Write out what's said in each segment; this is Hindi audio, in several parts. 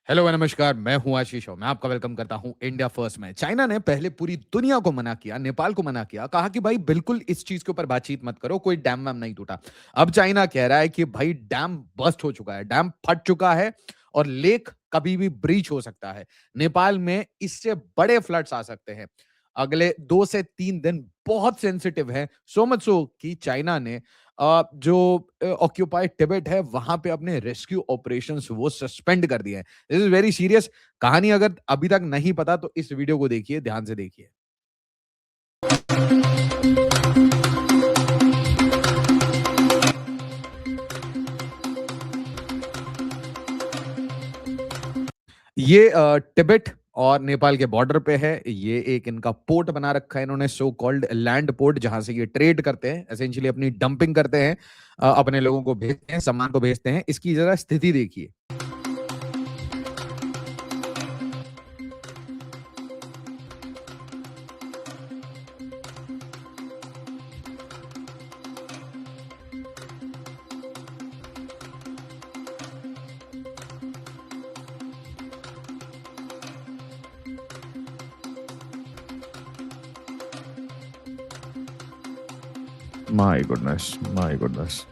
हेलो व नमस्कार, मैं हूँ आशीष और मैं आपका वेलकम करता हूँ इंडिया फर्स्ट में। चाइना ने पहले पूरी दुनिया को मना किया, नेपाल को मना किया, कहा कि भाई बिल्कुल इस चीज़ के ऊपर बातचीत मत करो, कोई डैम वैम नहीं टूटा। अब चाइना कह रहा है कि भाई डैम बर्स्ट हो चुका है, डैम फट चुका है और लेक कभी भी ब्रीच हो सकता है। नेपाल में इससे बड़े फ्लड्स आ सकते हैं। अगले 2 से 3 दिन बहुत सेंसिटिव है, सो मच सो कि चाइना ने जो ऑक्यूपाइड तिब्बत है, वहाँ पे अपने रेस्क्यू ऑपरेशंस वो सस्पेंड कर दिए हैं। This is very serious. कहानी अगर अभी तक नहीं पता तो इस वीडियो को देखिए, ध्यान से देखिए। ये तिब्बत और नेपाल के बॉर्डर पे है। ये एक इनका पोर्ट बना रखा है इन्होंने, सो कॉल्ड लैंड पोर्ट, जहां से ये ट्रेड करते हैं, एसेंशियली अपनी डंपिंग करते हैं, अपने लोगों को भेजते हैं, सामान को भेजते हैं। इसकी जरा स्थिति देखिए। My goodness, my goodness.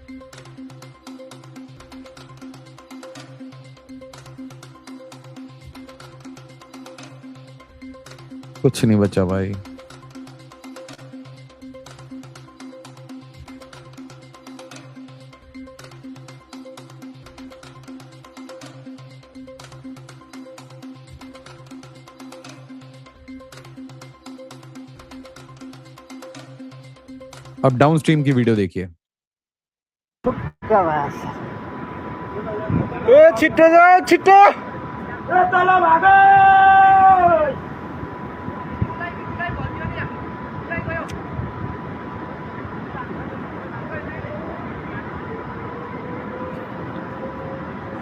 कुछ नहीं बचा भाई। अब डाउनस्ट्रीम की वीडियो देखिए। क्या बात है। ए छिट्टो जाओ छिट्टो। ए तल भागो।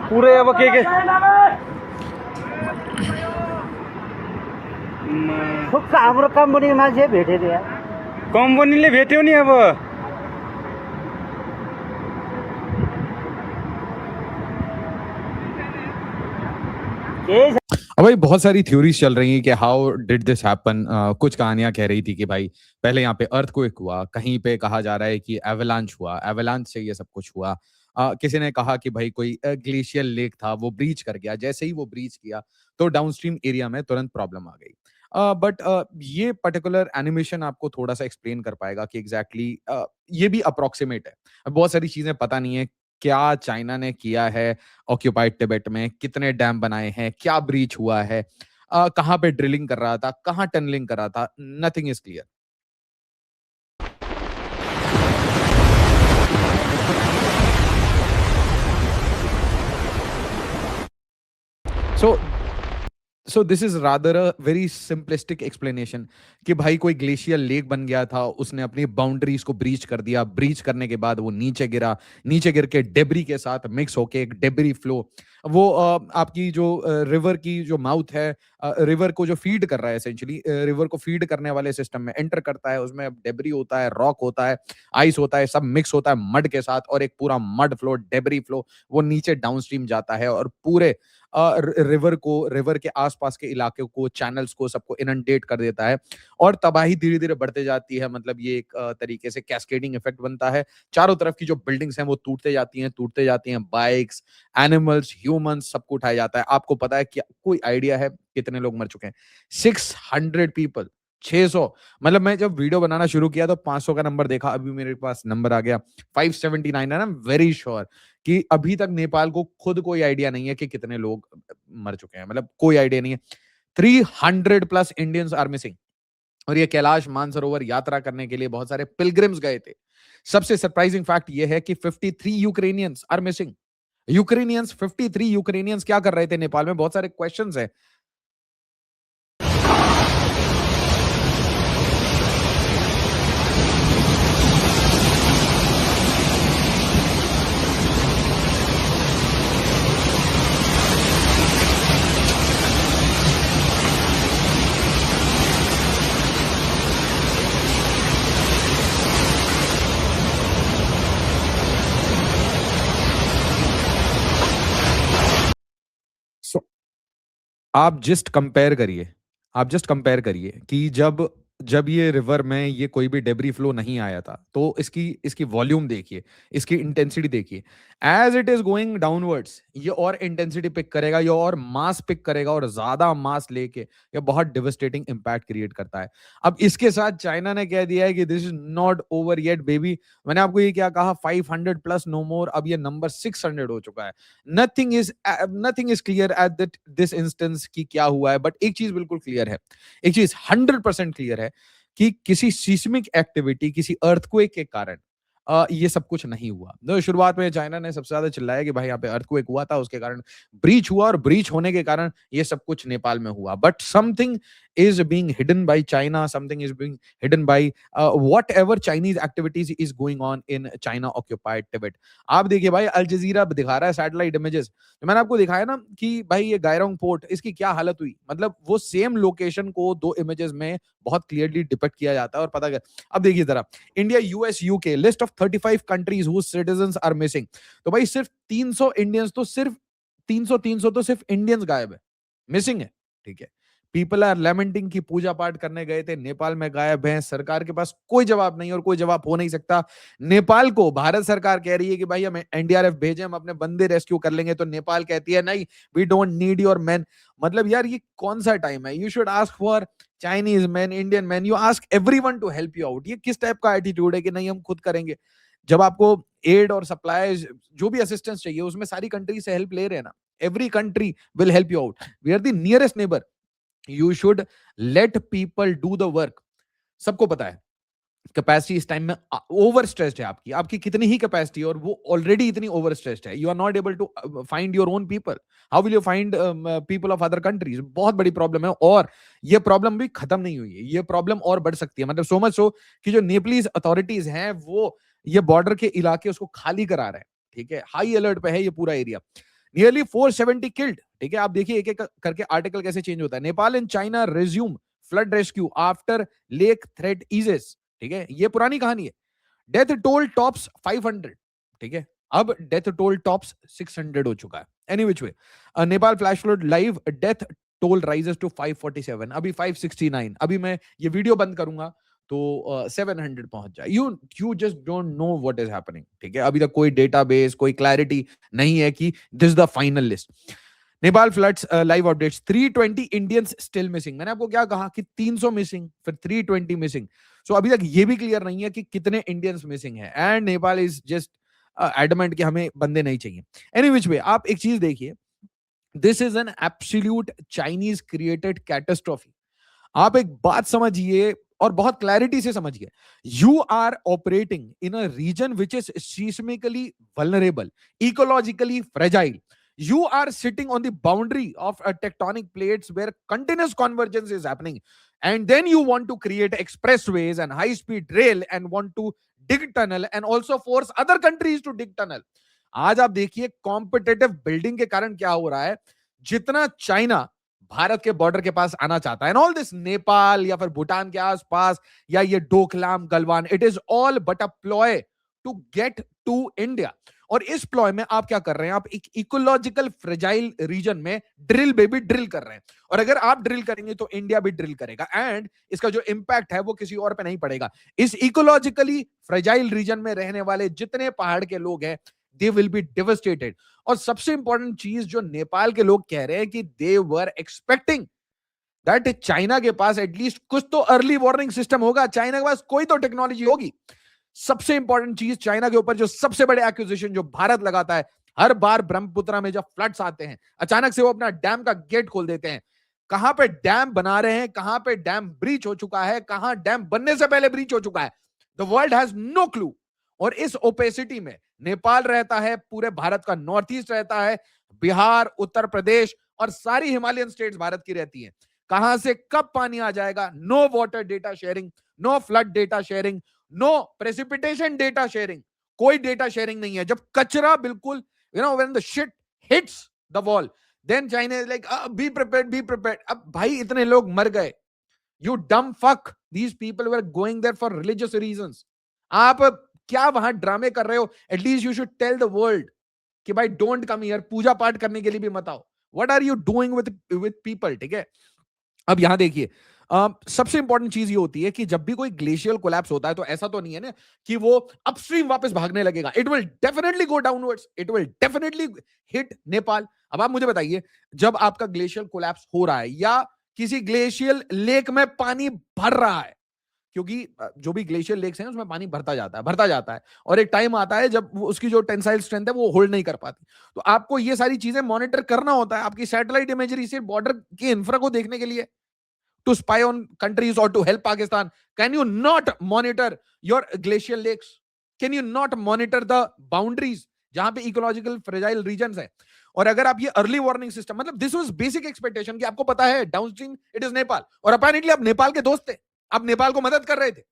पुरै अब के ठुक्क हाम्रो कम्पनीको मान्छे भेटेर यार। कम्पनीले भेट्यो नि अब। अब भाई बहुत सारी थ्योरीज चल रही हैं कि हाउ डिड दिस हैपन। कुछ कहानियां कह रही थी कि भाई पहले यहाँ पे अर्थक्वेक हुआ, कहीं पे कहा जा रहा है कि एवलांच हुआ, एवलांच से ये सब कुछ हुआ। किसी ने कहा कि भाई कोई ग्लेशियल लेक था, वो ब्रीच कर गया। जैसे ही वो ब्रीच किया तो डाउनस्ट्रीम एरिया में तुरंत प्रॉब्लम आ गई। बट ये पर्टिकुलर एनिमेशन आपको थोड़ा सा एक्सप्लेन कर पाएगा कि एग्जैक्टली ये भी अप्रोक्सीमेट है। बहुत सारी चीजें पता नहीं है क्या चाइना ने किया है ऑक्यूपाइड तिब्बत में, कितने डैम बनाए हैं, क्या ब्रीच हुआ है, कहाँ पे ड्रिलिंग कर रहा था, कहाँ टनलिंग कर रहा था, nothing is clear. So this is rather a very simplistic explanation कि भाई कोई ग्लेशियर लेक बन गया था, उसने अपनी बाउंड्रीज को ब्रीच कर दिया, ब्रीच करने के बाद वो नीचे गिरा, नीचे गिर के डेबरी के साथ मिक्स होके एक डेबरी फ्लो, वो आपकी जो रिवर की जो माउथ है, रिवर को जो फीड कर रहा है, एसेंशियली रिवर को फीड करने वाले सिस्टम में एंटर करता है। उसमें डेबरी होता है, रॉक होता है, आइस होता है, सब मिक्स होता है मड के साथ, और एक पूरा मड फ्लो, डेबरी फ्लो, वो नीचे डाउनस्ट्रीम जाता है और पूरे रिवर को, रिवर के आसपास के इलाके को, चैनल्स को, सबको इनंडेट कर देता है और तबाही धीरे धीरे बढ़ते जाती है। मतलब ये एक तरीके से कैस्केडिंग इफेक्ट बनता है। चारों तरफ की जो बिल्डिंग्स हैं वो टूटते जाती हैं, टूटते जाती हैं। बाइक्स, एनिमल्स, ह्यूमंस, सबको उठाया जाता है। आपको पता है क्या, कोई आइडिया है कितने लोग मर चुके हैं? 600 पीपल, 600। मतलब मैं जब वीडियो बनाना शुरू किया तो 500 का नंबर देखा, अभी मेरे पास नंबर आ गया 579 है ना। वेरी श्योर कि अभी तक नेपाल को खुद कोई आइडिया नहीं है कि कितने लोग मर चुके हैं, मतलब कोई आइडिया नहीं है। 300 प्लस इंडियंस आर मिसिंग। और ये कैलाश मानसरोवर यात्रा करने के लिए बहुत सारे पिलग्रिम्स गए थे। सबसे सरप्राइजिंग फैक्ट ये है कि 53 Ukrainians are missing. Ukrainians, 53 Ukrainians क्या कर रहे थे नेपाल में? बहुत सारे क्वेश्चंस हैं। आप जस्ट कंपेयर करिए कि जब जब ये रिवर में ये कोई भी डेब्री फ्लो नहीं आया था, तो इसकी इसकी वॉल्यूम देखिए, इसकी इंटेंसिटी देखिए। As it is going downwards, ये और इंटेंसिटी पिक करेगा, ये और मास पिक करेगा, और ज्यादा मास लेके ये बहुत डिवास्टेटिंग इंपैक्ट क्रिएट करता है। अब इसके साथ चाइना ने कह दिया है कि this is not over yet baby. मैंने आपको ये क्या कहा, 500 प्लस नो मोर, अब ये नंबर 600 हो चुका है। Nothing is clear at that this instance की क्या हुआ है, बट एक चीज बिल्कुल क्लियर है, एक चीज 100% क्लियर है कि किसी सीस्मिक एक्टिविटी, किसी अर्थक्वेक के कारण ये सब कुछ नहीं हुआ। तो शुरुआत में चाइना ने सबसे ज्यादा चिल्लाया कि भाई यहाँ पे अर्थक्वेक हुआ था, उसके कारण ब्रीच हुआ, और ब्रीच होने के कारण ये सब कुछ नेपाल में हुआ। But something is being hidden by China, something is being hidden by whatever Chinese activities is going on in China occupied Tibet। आप देखिए भाई, अल जजीरा दिखा रहा है सैटेलाइट इमेजेस, तो मैंने आपको दिखाया ना कि भाई ये गायरोंग पोर्ट, इसकी क्या हालत हुई। मतलब वो सेम लोकेशन को दो इमेजेस में बहुत क्लियरली डिपिक्ट किया जाता है और पता कर। अब देखिए जरा, India, US, UK, list of 35 countries whose citizens are missing. तो भाई सिर्फ 300 इंडियंस, तो सिर्फ 300 तो सिर्फ इंडियंस गायब है, मिसिंग है, ठीक है। पीपल आर लेमेंटिंग की पूजा पाठ करने गए थे, नेपाल में गायब हैं, सरकार के पास कोई जवाब नहीं और कोई जवाब हो नहीं सकता। नेपाल को भारत सरकार कह रही है कि भाई हम एनडीआरएफ भेजें, हम अपने बंदे रेस्क्यू कर लेंगे, तो नेपाल कहती है नहीं, we don't need your man. मतलब यार ये कौन सा टाइम है, you should ask for Chinese man, Indian man, you ask everyone to help you out. ये किस टाइप का एटीट्यूड है कि नहीं हम खुद करेंगे, जब आपको एड और सप्लाई जो भी असिस्टेंस चाहिए उसमें सारी कंट्री से हेल्प ले रहे हैं ना। Every country will help you out, we are the nearest neighbour, you should let people do the work. सबको पता है कैपेसिटी इस टाइम में ओवर स्ट्रेस्ड है, आपकी आपकी कितनी ही कैपेसिटी, और वो ऑलरेडी इतनी ओवर स्ट्रेस्ड है। You are not able to find your own people, how will you find people of other countries. बहुत बड़ी प्रॉब्लम है, और ये प्रॉब्लम भी खत्म नहीं हुई है, ये प्रॉब्लम और बढ़ सकती है। मतलब सो मच सो कि जो नेपालीज अथॉरिटीज हैं वो ये बॉर्डर के इलाके उसको खाली करा रहे हैं, ठीक है। हाई अलर्ट पे है ये पूरा एरिया। नियरली 470 किल्ड, ठीक है। आप देखिए एक एक करके आर्टिकल कैसे चेंज होता है। Nepal and China resume flood rescue after lake threat eases, ठीक है। ये पुरानी कहानी है। डेथ टोल टॉप्स 500, ठीक है। अब डेथ टोल टॉप्स 600 हो चुका है। Any which way, Nepal flash flood live, death toll rises to 547, अभी 569। अभी मैं ये वीडियो बंद करूंगा तो 700 पहुंच जाए। You just don't know what is happening, ठीक है। अभी तक कोई डेटाबेस, कोई क्लैरिटी नहीं है कि this the final list. Nepal floods live updates, 320 Indians still missing. मैंने आपको क्या कहा कि 300 मिसिंग, फिर 320 मिसिंग। सो अभी तक ये भी क्लियर नहीं है कि कितने इंडियंस मिसिंग है, and Nepal is just adamant कि हमें बंदे नहीं चाहिए। एनी विच वे, आप एक चीज देखिए, this is an absolute Chinese created catastrophe. आप एक बात समझिए और बहुत क्लैरिटी से समझिए, you are operating in a region which is seismically vulnerable, ecologically fragile. You are sitting on the boundary of tectonic plates where continuous convergence is happening, and then you want to create expressways and high speed rail and want to dig tunnel and also force other countries to dig tunnel। आज आप देखिए कॉम्पिटेटिव बिल्डिंग के कारण क्या हो रहा है, जितना चाइना भारत के बॉर्डर के पास आना चाहता है, एंड ऑल दिस नेपाल या फिर भूटान के आसपास या ये Doklam Galwan, it is all but a ploy to get to India. और इस प्लॉय में आप क्या कर रहे हैं, आप एक इकोलॉजिकल फ्रेजाइल रीजन में ड्रिल बेबी ड्रिल कर रहे हैं, और अगर आप ड्रिल करेंगे तो इंडिया भी ड्रिल करेगा, एंड इसका जो इंपैक्ट है वो किसी और पे नहीं पड़ेगा। इस इकोलॉजिकली फ्रेजाइल रीजन में रहने वाले जितने पहाड़ के लोग हैं, दे विल बी डिवास्टेटेड। और सबसे इंपॉर्टेंट चीज जो नेपाल के लोग कह रहे हैं कि दे वर एक्सपेक्टिंग दैट चाइना के पास एटलीस्ट कुछ तो अर्ली वार्निंग सिस्टम होगा, चाइना के पास कोई तो टेक्नोलॉजी होगी। सबसे इंपॉर्टेंट चीज, चाइना के ऊपर जो सबसे बड़े एक्यूजेशन जो भारत लगाता है, हर बार ब्रह्मपुत्र में जब फ्लड्स आते हैं अचानक से वो अपना डैम का गेट खोल देते हैं। कहां पे डैम बना रहे हैं, कहां पे डैम ब्रीच हो चुका है, कहां डैम बनने से पहले ब्रीच हो चुका है, the world has no clue. और इस ओपेसिटी में नेपाल रहता है, पूरे भारत का नॉर्थ ईस्ट रहता है, बिहार, उत्तर प्रदेश और सारी हिमालयन स्टेट्स भारत की रहती हैं। कहां से कब पानी आ जाएगा, no water data sharing, no flood data sharing, no precipitation data sharing, कोई डेटा शेयरिंग नहीं है। जब कचरा बिल्कुल, you know, when the shit hits the wall, then China is like be prepared, be prepared. अब भाई इतने लोग मर गए, you dumb fuck, these people were going there for religious reasons. आप क्या वहां ड्रामे कर रहे हो? At least you should tell the world कि भाई डोंट कम हियर, पूजा पाठ करने के लिए भी मत आओ। What are you doing with people, ठीक है। अब यहां देखिए, सबसे इंपॉर्टेंट चीज ये होती है कि जब भी कोई ग्लेशियल कोलैप्स होता है तो ऐसा तो नहीं है ना कि वो अपस्ट्रीम वापस भागने लगेगा। It will definitely go downwards, it will definitely hit Nepal. अब आप मुझे बताइए, जब आपका ग्लेशियल कोलैप्स हो रहा है या किसी ग्लेशियल लेक में पानी भर रहा है, क्योंकि जो भी ग्लेशियर लेक्स हैं उसमें पानी भरता जाता है और एक टाइम आता है जब उसकी जो टेंसाइल स्ट्रेंथ है वो होल्ड नहीं कर पाती। तो आपको ये सारी चीजें मॉनिटर करना होता है आपकी सैटेलाइट इमेजरी से बॉर्डर के इंफ्रा को देखने के लिए, to spy on countries or to help Pakistan. Can you not monitor your glacial lakes? Can you not monitor the boundaries जहां पे इकोलॉजिकल फ्रेजाइल रीजन्स है? और अगर आप ये अर्ली वार्निंग सिस्टम, मतलब दिस वाज बेसिक एक्सपेक्टेशन कि आपको पता है डाउनस्ट्रीम इट इज नेपाल, और अपेरेंटली आप नेपाल के दोस्त थे, आप नेपाल को मदद कर रहे थे,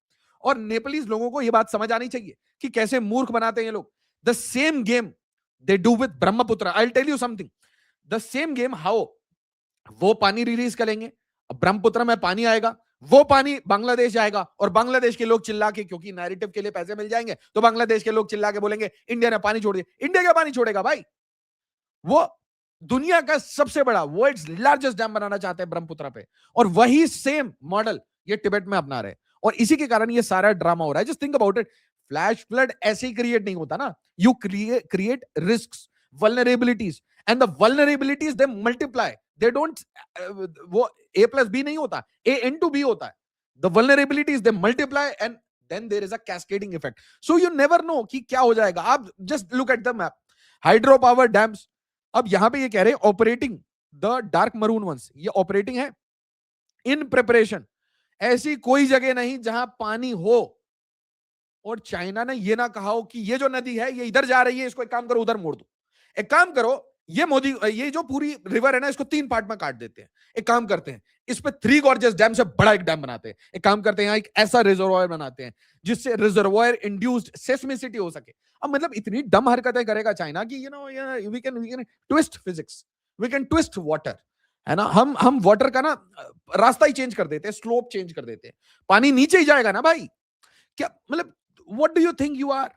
और नेपालीज लोगों को ये बात समझ आनी चाहिए कि कैसे मूर्ख बनाते हैं ये लोग। The same game they do with Brahmaputra. I will tell you something, the same game how वो पानी रिलीज करेंगे, ब्रह्मपुत्र में पानी आएगा, वो पानी बांग्लादेश जाएगा और बांग्लादेश के लोग चिल्ला के, क्योंकि नैरेटिव के लिए पैसे मिल जाएंगे, तो बांग्लादेश के लोग चिल्ला के बोलेंगे इंडिया ने पानी छोड़ दिया। इंडिया क्या पानी छोड़ेगा भाई? वो दुनिया का सबसे बड़ा, वर्ल्ड्स लार्जेस्ट डैम बनाना चाहते हैं ब्रह्मपुत्र पे, और वही सेम मॉडल ये तिब्बत में अपना रहे, और इसी के कारण ये सारा ड्रामा हो रहा है। Just think about it, flash flood ऐसे ही क्रिएट नहीं होता ना, you create risks, vulnerabilities, and the vulnerabilities they multiply, they don't, वो a प्लस बी नहीं होता, a into b होता है। The vulnerabilities they multiply and then there is a cascading effect. So you never know कि क्या हो जाएगा। आप just look at the map, hydro power dams, अब यहां पे ये कह रहे हैं operating, the dark maroon ones, ये ऑपरेटिंग है इन प्रिपरेशन। ऐसी कोई जगह नहीं जहां पानी हो और चाइना ने ये ना कहा हो कि ये जो नदी है ये इधर जा रही है, इसको एक काम करो उधर मोड़ दो, एक काम करो ये मोदी, ये जो पूरी रिवर है ना इसको 3 पार्ट में काट देते हैं, एक काम करते हैं इस पे 3 गॉर्जियस डैम से बड़ा एक डैम बनाते हैं, एक काम करते हैं यहाँ एक ऐसा रिजर्वायर बनाते हैं जिससे रिजर्वायर इंड्यूस्ड सेस्मिसिटी हो सके। अब मतलब इतनी डम हरकतें करेगा चाइना कि you know we can twist physics, we can twist water, है ना। हम वाटर का ना रास्ता ही चेंज कर देते हैं, स्लोप चेंज कर देते हैं, पानी नीचे ही जाएगा ना भाई। क्या मतलब, what do you think you are?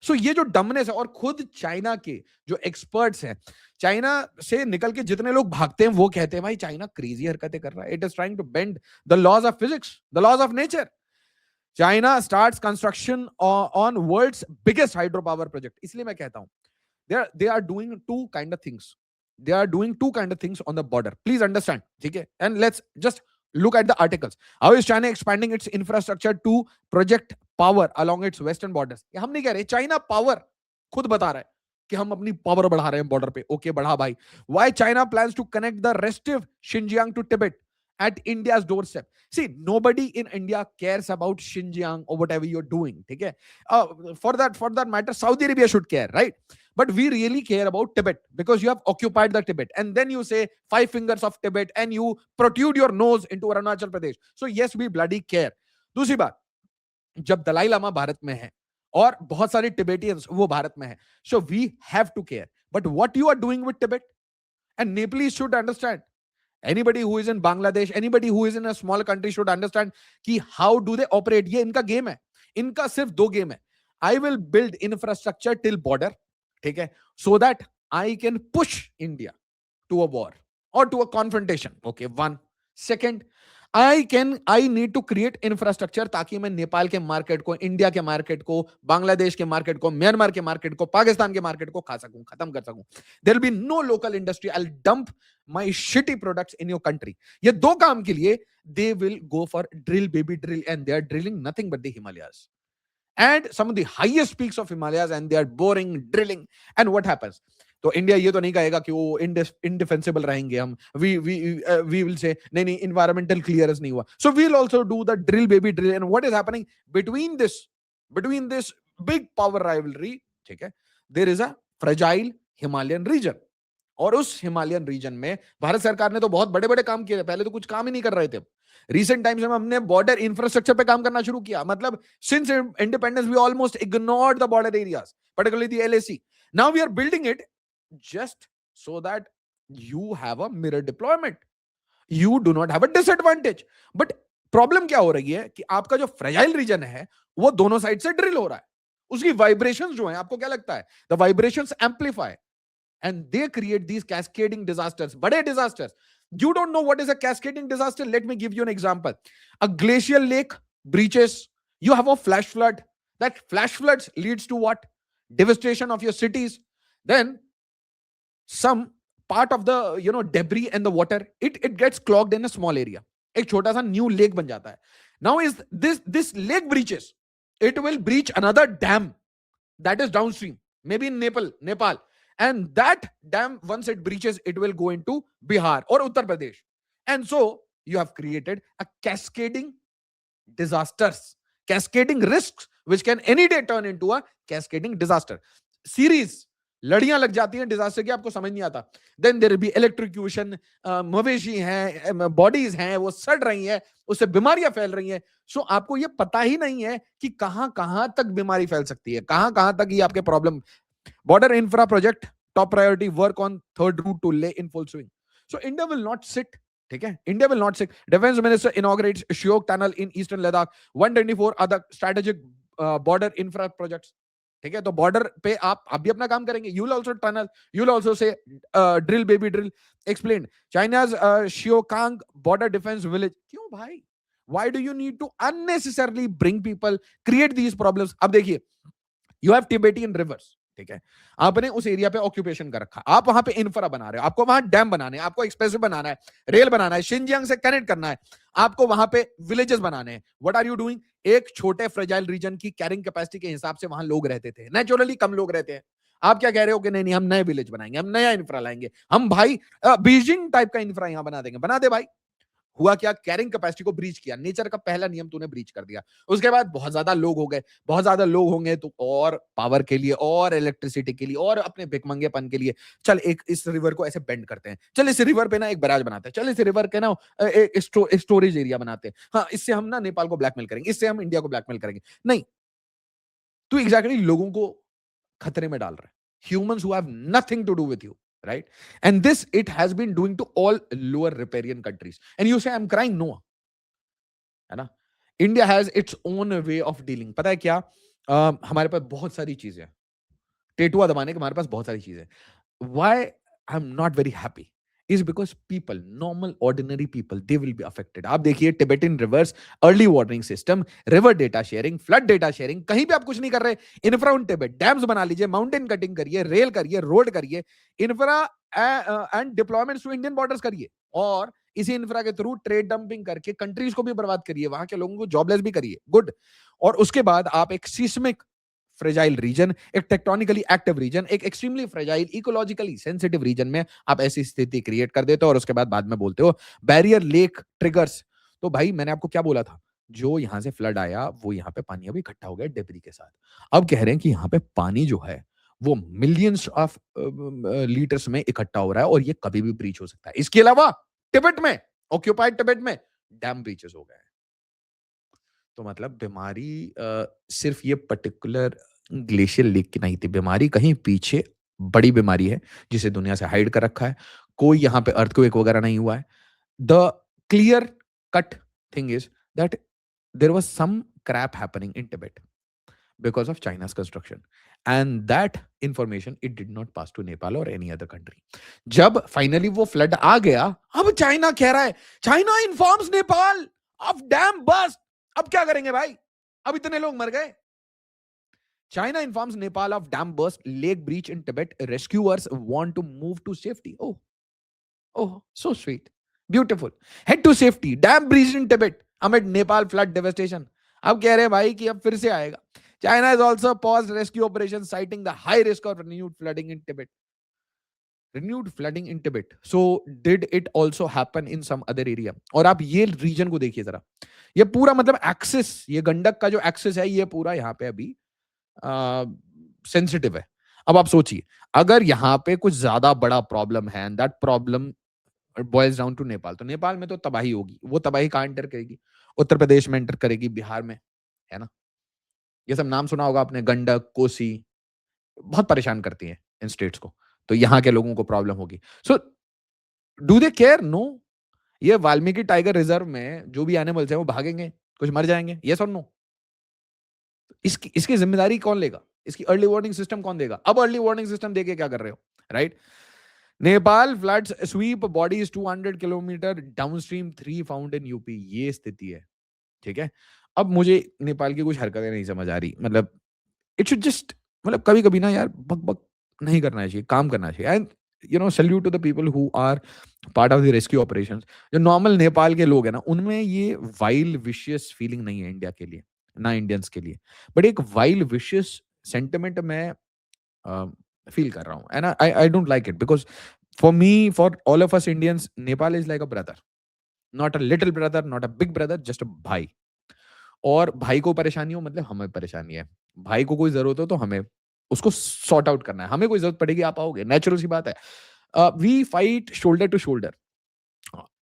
So ये जो डमनेस है, और खुद चाइना के जो एक्सपर्ट्स हैं, चाइना से निकल के जितने लोग भागते हैं वो कहते हैं भाई चाइना क्रेजी हरकतें कर रहा है, it is trying to bend the laws of physics, the laws of nature. China starts construction on world's biggest hydro power project. इसलिए मैं कहता हूं they are doing two kind of things, they are doing two kind of things on the border, please understand, ठीक है। and let's just look at the articles. How is China expanding its infrastructure to project power along its western borders? ये हम नहीं कह रहे, चाइना पावर खुद बता रहा है कि हम अपनी पावर बढ़ा रहे हैं बॉर्डर पे। ओके, बढ़ा भाई। Why China plans to connect the restive Xinjiang to Tibet at India's doorstep? See, nobody in India cares about Xinjiang or whatever you're doing, ठीक है। For that matter, Saudi Arabia should care, right? But we really care about Tibet because you have occupied the Tibet, and then you say 5 fingers of Tibet and you protrude your nose into Arunachal Pradesh. So yes, we bloody care. दूसरी बात, जब दलाई लामा भारत में है और बहुत सारे टिबेटियंस वो भारत में है, so we have to care. But what you are doing with Tibet, and Nepalese should understand. Anybody who is in Bangladesh, anybody who is in a small country should understand कि how do they operate. ये इनका गेम है, इनका सिर्फ 2 गेम है। I will build infrastructure till border, ठीक है, so that I can push India to a war or to a confrontation. Okay, one. Second, I need to create infrastructure ताकि मैं नेपाल के मार्केट को, इंडिया के मार्केट को, बांग्लादेश के मार्केट को, म्यांमार के मार्केट को, पाकिस्तान के मार्केट को खा सकूं, खत्म कर सकूं। There will be no local industry. I'll dump my shitty products in your country. ये 2 काम के लिए they will go for drill baby drill, and they are drilling nothing but the Himalayas and some of the highest peaks of Himalayas, and they are boring, drilling, and what happens? तो इंडिया ये तो नहीं कहेगा कि वो इंडिफेंसिबल रहेंगे हम, वी विल से नहीं नहीं एनवायरमेंटल क्लियरेंस नहीं हुआ, so we will also do the drill baby drill. And what is happening between this big power rivalry, ठीक है, there is a fragile Himalayan region, और उस हिमालयन रीजन में भारत सरकार ने तो बहुत बड़े बड़े काम किए थे, पहले तो कुछ काम ही नहीं कर रहे थे। रिसेंट टाइम्स में हमने बॉर्डर इंफ्रास्ट्रक्चर पे काम करना शुरू किया, मतलब since independence we almost ignored the border areas, particularly the LAC. Now we are building it just so that you have a mirror deployment. You do not have a disadvantage. But problem क्या हो रही है कि आपका जो फ्रेजाइल रीजन है वो दोनों साइड से ड्रिल हो रहा है, उसकी वाइब्रेशंस जो है, आपको क्या लगता है, the vibrations amplify, and they create these cascading disasters, bade disasters. You don't know what is a cascading disaster. Let me give you an example. A glacial lake breaches, you have a flash flood. That flash floods leads to what? Devastation of your cities. Then some part of the debris and the water, it gets clogged in a small area. एक छोटा सा न्यू लेक बन जाता है. Now is this lake breaches, it will breach another dam that is downstream, maybe in Nepal, and that dam, once it breaches, it will go into Bihar or Uttar Pradesh, and so you have created a cascading disasters, cascading risks which can any day turn into a cascading disaster series. लड़ियां लग जाती हैं डिजास्टर की, आपको समझ नहीं आता. देन देयर बी इलेक्ट्रिक्यूशन, मवेशी हैं, बॉडीज हैं, वो सड़ रही हैं, उससे बीमारियां फैल रही हैं. सो आपको ये पता ही नहीं है कि कहां कहां तक बीमारी फैल सकती है, कहां कहां तक ये आपके problem. Border infra project top priority, work on third route to Leh in full swing. So India will not sit. ठीक है, India will not sit. Defence minister inaugurates Shyok tunnel in eastern Ladakh. 124 other strategic border infra projects. ठीक है, तो बॉर्डर पे आप भी अपना काम करेंगे. You will also tunnel, you will also say drill baby drill. Explain China's Xiaokang border defence village. क्यों भाई? Why do you need to unnecessarily bring people, create these problems? अब देखिए, यू हैव टिबेटियन रिवर्स. ठीक है, आपने उस एरिया पे ऑक्यूपेशन कर रखा, आप वहां पे इंफ्रा बना रहे हो, आपको वहां डैम बनाने हैं, आपको एक्सप्रेसवे बनाना है, रेल बनाना है, शिनजियांग से कनेक्ट करना है, आपको वहां पे विलेजेस बनाने हैं. What are you doing? एक छोटे फ्रेजाइल रीजन की कैरिंग कैपेसिटी के हिसाब से वहां लोग रहते थे, नेचुरली कम लोग रहते हैं. आप क्या कह रहे हो कि नहीं नहीं हम नए विलेज बनाएंगे, हम नया इंफ्रा लाएंगे, हम भाई बीजिंग टाइप का इंफ्रा यहां बना देंगे. बना दे भाई. हुआ क्या? कैरिंग कैपेसिटी को ब्रीच किया. नेचर का पहला नियम तूने ब्रीच कर दिया. उसके बाद बहुत ज्यादा लोग हो गए. बहुत ज्यादा लोग होंगे तो और पावर के लिए, और इलेक्ट्रिसिटी के लिए, और अपने भिकमंगेपन के लिए, चल एक इस रिवर को ऐसे बेंड करते हैं, चल इस रिवर पे ना एक बराज बनाते हैं, चल इस रिवर के ना एक स्टोरेज एरिया बनाते हैं. हाँ, इससे हम ना नेपाल को ब्लैकमेल करेंगे, इससे हम इंडिया को ब्लैकमेल करेंगे. नहीं, तू एग्जैक्टली लोगों को खतरे में डाल रहा है. Humans who have nothing to do with you, right? And this it has been doing to all lower riparian countries. And you say I'm crying? No, है ना? India has its own way of dealing. पता है क्या? हमारे पास बहुत सारी चीजें हैं. टेटुआ दबाने के हमारे पास बहुत सारी चीजें. Why I'm not very happy is because people, normal ordinary people, they will be affected. आप देखिए Tibetan reverse, early warning system, river data sharing, flood data sharing, कहीं पे आप कुछ नहीं कर रहे. इंफ्रा ऑन टिबेट, डैम्स बना लीजिए, माउंटेन कटिंग करिए, रेल करिए, रोड करिए, infra and deployments to Indian borders करिए, और इसी इंफ्रा के थ्रू ट्रेड डंपिंग करके कंट्रीज को भी बर्बाद करिए, वहां के लोगों को जॉबलेस भी करिए. गुड. और उसके बाद आप एक सिस्मिक फ्रेजाइल रीजन, एक टेक्टोनिकली एक्टिव रीजन, एक extremely fragile ecologically sensitive region में आप ऐसी स्थिति क्रिएट कर देते हो, और उसके बाद में बोलते हो बैरियर लेक ट्रिगर्स. तो भाई मैंने आपको क्या बोला था? जो यहां से फ्लड आया वो यहां पे पानी अभी इकट्ठा हो गया डेब्री के साथ. अब कह रहे हैं कि यहां पे पानी जो है वो मिलियंस ऑफ लीटर्स में इकट्ठा हो रहा है, और ये कभी भी ब्रीच हो सकता है. इसके अलावा टिबेट में, ऑक्यूपाइड टिबेट में डैम ब्रीचेस हो गए हैं. तो मतलब बीमारी सिर्फ ये पर्टिकुलर ग्लेशियर लेक की नहीं थी. बीमारी कहीं पीछे बड़ी बीमारी है जिसे दुनिया से हाइड कर रखा है. कोई यहां पे अर्थक्वेक वगैरह नहीं हुआ है. The clear cut thing is that there was some crap happening in Tibet because of China's construction, and that information it did not pass to Nepal or any other country. जब फाइनली वो फ्लड आ गया, अब चाइना कह रहा है, China informs Nepal of dam burst. अब क्या करेंगे भाई? अब इतने लोग मर गए. China informs Nepal of dam burst, lake breach in Tibet. Rescuers want to move to safety. Oh, so sweet, beautiful. Head to safety. Dam breach in Tibet amid Nepal flood devastation. अब कह रहे हैं भाई कि अब फिर से आएगा. China has also paused rescue operations, citing the high risk of renewed flooding in Tibet. Renewed flooding in Tibet. So did it also happen in some other area? और आप ये रीजन को देखिए जरा. ये पूरा मतलब एक्सेस, ये गंडक का जो एक्सेस है, ये पूरा यहाँ पे अभी सेंसिटिव है. अब आप सोचिए, अगर यहाँ पे कुछ ज्यादा बड़ा प्रॉब्लम है, and that problem boils down to Nepal, तो नेपाल में तो तबाही होगी. वो तबाही कहाँ एंटर करेगी? उत्तर प्रदेश में एंटर करेगी, बिहार में, है ना? ये सब नाम सुना होगा आपने, गंडक, कोसी, बहुत परेशान करती हैं इन स्टेट्स को. तो यहाँ के लोगों को प्रॉब्लम होगी. So do they care? No. ये वाल्मीकि टाइगर रिजर्व में जो भी एनिमल्स हैं वो भागेंगे, कुछ मर जाएंगे, यस और नो? इसकी जिम्मेदारी कौन लेगा? इसकी अर्ली वार्निंग सिस्टम कौन देगा? अब अर्ली वार्निंग सिस्टम देके क्या कर रहे हो, right? Nepal floods sweep bodies 200 kilometre downstream, 3 found in UP. ये स्थिति है, ठीक है? अब मुझे नेपाल की कुछ हरकतें नहीं समझ आ रही, मतलब इट शुड जस्ट, मतलब कभी-कभी ना यार बक बक नहीं करना चाहिए, काम करना चाहिए। And salute to the people who are part of the rescue operations. जो नॉर्मल नेपाल के लोग हैं ना, उनमें ये वाइल्ड विशियस फीलिंग नहीं है इंडिया के लिए, ना इंडियंस के लिए। बट एक वाइल्ड विशियस सेंटिमेंट मैं फील कर रहा हूँ, and I don't like it, because for me, for all of us Indians, Nepal is like a brother, not a little brother, not a big brother, just a भाई। और भाई को परेशानी हो मतलब हमें परेशानी है, भाई को कोई जरूरत हो तो हमें उसको सॉर्ट आउट करना है, हमें कोई जरूरत पड़ेगी आप आओगे, नेचुरल सी बात है। We fight shoulder to shoulder.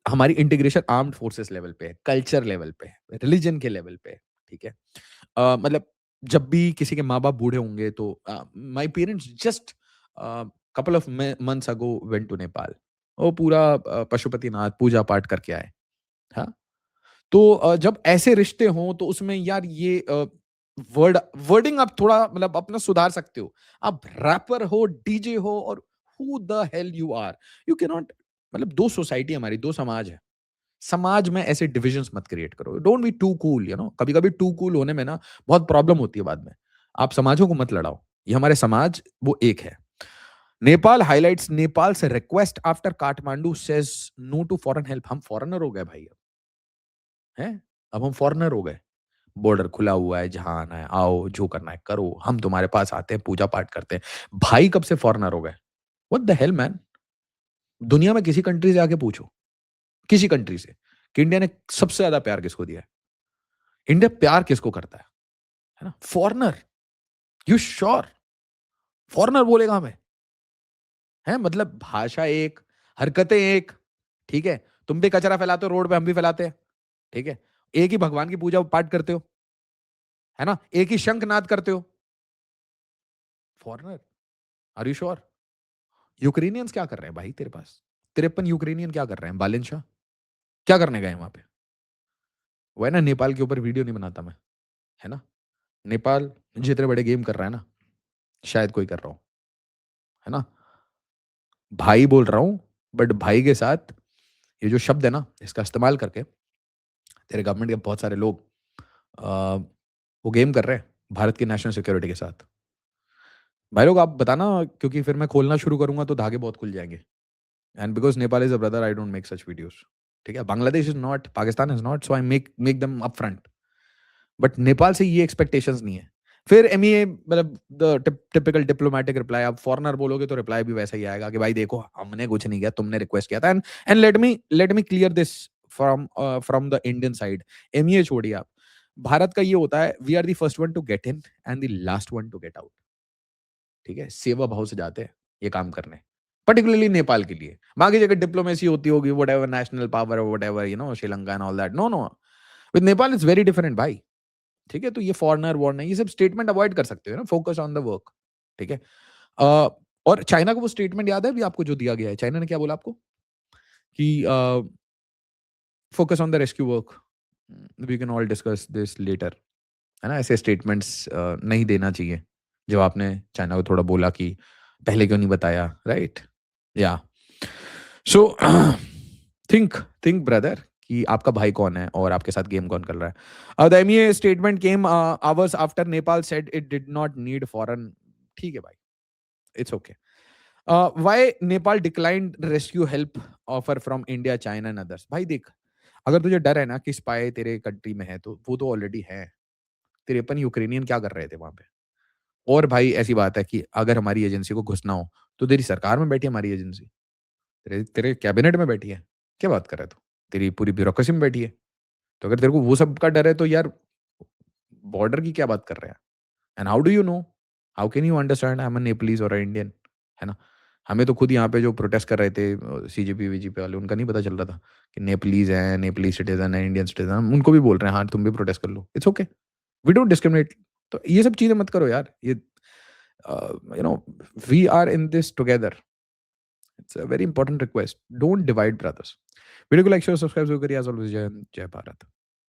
हमारी इंटीग्रेशन आर्म्ड फोर्सेस लेवल पे है, कल्चर लेवल पे है, रिलीजन के लेवल पे है, ठीक है? मतलब जब भी किसी के माँ बाप बूढ़े होंगे तो my parents just couple of months ago went to Nepal. वो पूरा पशुपतिनाथ पूजा पाठ करके आए। हाँ, तो जब ऐसे रिश्ते हों तो उसमें यार ये वर्डिंग आप थोड़ा मतलब अपना सुधार सकते हो। आप रैपर हो, डीजे हो, और who the hell you are, you can not, मतलब दो सोसाइटी हमारी, दो समाज है। समाज में ऐसे डिविजन्स मत क्रिएट करो, डोंट बी टू कूल, कभी-कभी टू कूल होने में ना बहुत प्रॉब्लम होती है बाद में। आप समाजों को मत लड़ाओ, ये हमारे समाज वो एक है। Nepal highlights Nepal's request after Kathmandu says no to foreign help. हम फॉरेनर हो गए भाई अब, हैं? अब हम फॉरेनर हो गए। बॉर्डर खुला हुआ है, जहाँ आना है आओ, जो करना है करो, हम तुम्हारे पास आते हैं, पूजा पाठ करते हैं। भाई कब से फॉरेनर हो गए? What the hell man? दुनिया में किसी कंट्री से आके पूछो, किसी कंट्री से, कि इंडिया ने सबसे ज्यादा प्यार किसको दिया है? इंडिया प्यार किसको करता है ना? फॉरेनर। You sure? फॉरेनर बोलेगा हमें? है मतलब भाषा एक, हरकतें एक, ठीक है? तुम भी कचरा फैलाते हो रोड पे, हम भी फैलाते हैं, ठीक है? एक ही भगवान की पूजा पाठ करते हो, है ना? एक ही शंखनाद करते हो। Foreigner, are you sure? Ukrainians क्या कर रहे हैं भाई तेरे पास? 53 यूक्रेनियन क्या कर रहे हैं? बालिन शाह क्या करने गए हैं वहां पे? वो है ना, नेपाल के ऊपर वीडियो नहीं बनाता मैं, है ना? नेपाल जितने बड़े गेम कर रहा है ना, शायद कोई कर रहा हो, है ना? भाई बोल रहा हूं, बट भाई के साथ ये जो शब्द है ना, इसका इस्तेमाल करके तेरे गवर्नमेंट के बहुत सारे लोग आ, वो गेम कर रहे हैं भारत की नेशनल सिक्योरिटी के साथ। भाई लोग आप बताना, क्योंकि फिर मैं खोलना शुरू करूंगा तो धागे बहुत खुल जाएंगे। And because Nepal is a brother, I don't make such videos, ठीक है? Bangladesh is not, Pakistan is not, so I make them up front. But Nepal से ये एक्सपेक्टेशंस नहीं है। फिर एमईए मतलब द टिपिकल डिप्लोमेटिक रिप्लाई, आप फॉरेनर बोलोगे तो रिप्लाई भी वैसा ही आएगा कि भाई देखो हमने कुछ नहीं किया, तुमने रिक्वेस्ट किया था। And let me clear this from the Indian side. MEA छोड़िए आप, भारत का ये होता है, we are the first one to get in and the last one to get out, ठीक है? सेवा भाव से जाते हैं ये काम करने, पर्टिकुलरली नेपाल के लिए। बाकी जगह डिप्लोमेसी होती होगी, whatever, national power, whatever, Sri Lanka and all that. No no, with Nepal it's very different भाई, ठीक है? तो ये फॉरेनर वॉर्नर ये सब स्टेटमेंट अवॉइड कर सकते हो ना, फोकस ऑन द वर्क, ठीक है? अ, और चाइना का वो स्टेटमेंट याद है अभी आपको जो दिया गया है? चाइना ने क्या बोला आपको कि focus on the rescue work, we can all discuss this later, है ना? ऐसे स्टेटमेंट्स नहीं देना चाहिए। जब आपने चाइना को थोड़ा बोला कि पहले क्यों नहीं बताया, राइट? या सो थिंक थिंक ब्रदर कि आपका भाई कौन है और आपके साथ गेम कौन कर रहा है। The MEA statement came hours after Nepal said it did not need foreign. ठीक है भाई, it's okay. Why Nepal declined rescue help offer from India, China and others? भाई देख, अगर तुझे डर है ना कि स्पाई तेरे कंट्री में है, तो वो तो ऑलरेडी है। 53 यूक्रेनियन क्या कर रहे थे वहां पे? और भाई ऐसी बात है कि अगर हमारी एजेंसी को घुसना हो तो तेरी सरकार में बैठी है हमारी एजेंसी, तेरे तेरे कैबिनेट में बैठी है। क्या बात कर रहा है तू? तेरी पूरी ब्यूरोक्रेसी में बैठी है। तो अगर तेरे को वो सब का डर है तो यार बॉर्डर की क्या बात कर रहे हैं? And how do you know, how can you understand I am a Nepalese और इंडियन, है ना? हमें तो खुद यहाँ पे जो प्रोटेस्ट कर रहे थे सीजेपी वीजेपी वाले, उनका नहीं पता चल रहा था कि नेपालीज हैं, नेपाली सिटीजन है, इंडियन सिटीजन, हम उनको भी बोल रहे हैं हाँ तुम भी प्रोटेस्ट कर लो, it's okay, we don't discriminate. तो ये सब चीजें मत करो यार, ये we are in this together, it's a very important request, don't divide brothers. Video को लाइक शेयर सब्सक्राइब जरूर करिए। एज ऑलवेज जय हिंद, जय भारत।